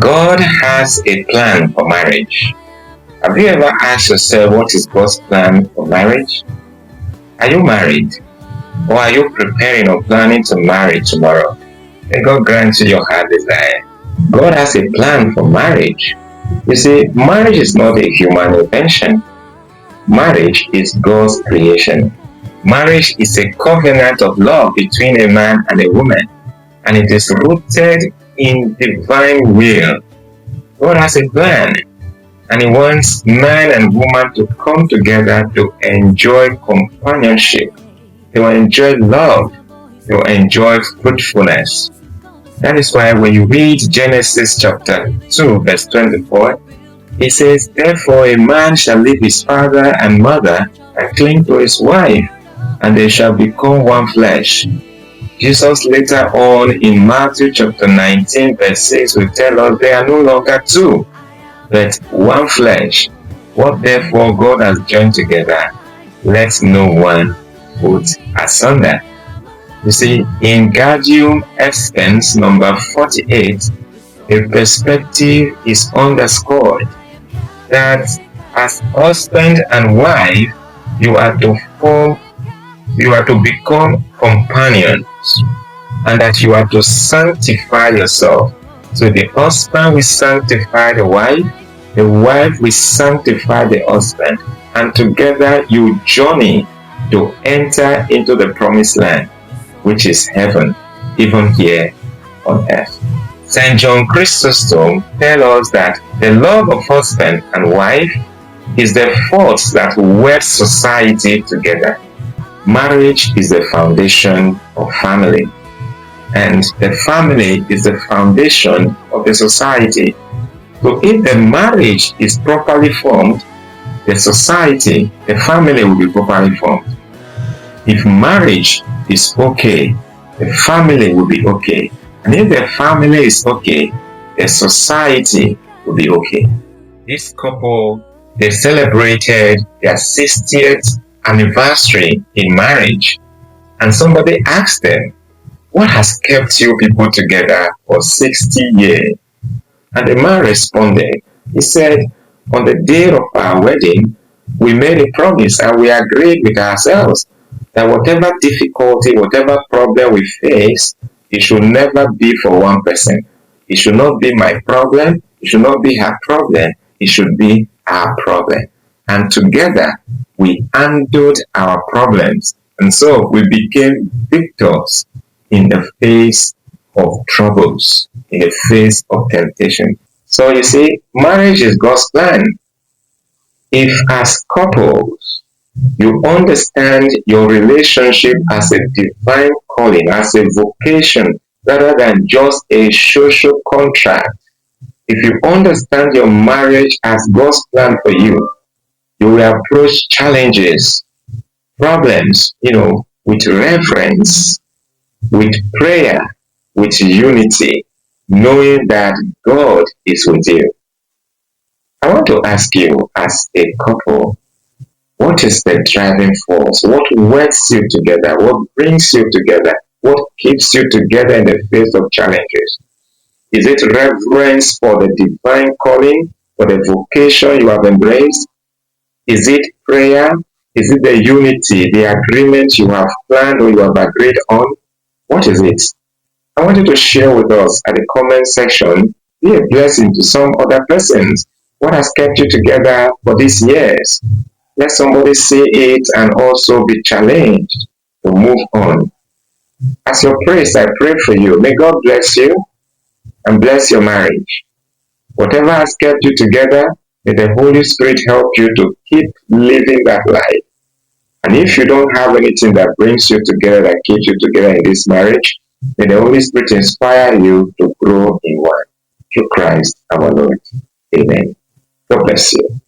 God has a plan for marriage. Have you ever asked yourself what is God's plan for marriage? Are you married? Or are you preparing or planning to marry tomorrow? May God grant you your heart desire. God has a plan for marriage. You see, marriage is not a human invention. Marriage is God's creation. Marriage is a covenant of love between a man and a woman, and it is rooted in divine will. God has a plan, and He wants man and woman to come together to enjoy companionship, to enjoy love, to enjoy fruitfulness. That is why when you read Genesis chapter 2, verse 24, it says, "Therefore a man shall leave his father and mother and cling to his wife, and they shall become one flesh." Jesus later on in Matthew chapter 19, verse 6 will tell us they are no longer two, but one flesh. What therefore God has joined together, let no one put asunder. You see, in Gaudium et Spes number 48, a perspective is underscored that as husband and wife, you are to become companions, and that you are to sanctify yourself. So the husband will sanctify the wife will sanctify the husband, and together you journey to enter into the promised land, which is heaven, even here on earth. St. John Chrysostom tells us that the love of husband and wife is the force that weds society together. Marriage is the foundation of family, and the family is the foundation of the society. So if the marriage is properly formed, the society, the family will be properly formed. If marriage is okay, the family will be okay. And if the family is okay, the society will be okay. This couple, they celebrated their 60th anniversary in marriage. And somebody asked them, "What has kept you people together for 60 years? And the man responded, he said, "On the day of our wedding, we made a promise and we agreed with ourselves that whatever difficulty, whatever problem we face, it should never be for one person. It should not be my problem. It should not be her problem. It should be our problem. And together, we handled our problems. And so we became victors in the face of troubles, in the face of temptation." So you see, marriage is God's plan. If as couples, you understand your relationship as a divine calling, as a vocation, rather than just a social contract. If you understand your marriage as God's plan for you, you will approach challenges, problems, with reverence, with prayer, with unity, knowing that God is with you. I want to ask you, as a couple, what is the driving force? What works you together? What brings you together? What keeps you together in the face of challenges? Is it reverence for the divine calling, for the vocation you have embraced? Is it prayer? Is it the unity, the agreement you have planned or you have agreed on? What is it? I want you to share with us at the comment section. Be a blessing to some other persons. What has kept you together for these years? Let somebody see it and also be challenged to move on. As your praise, I pray for you. May God bless you and bless your marriage. Whatever has kept you together, may the Holy Spirit help you to keep living that life. And if you don't have anything that brings you together, that keeps you together in this marriage, may the Holy Spirit inspire you to grow in one. Through Christ our Lord. Amen. God bless you.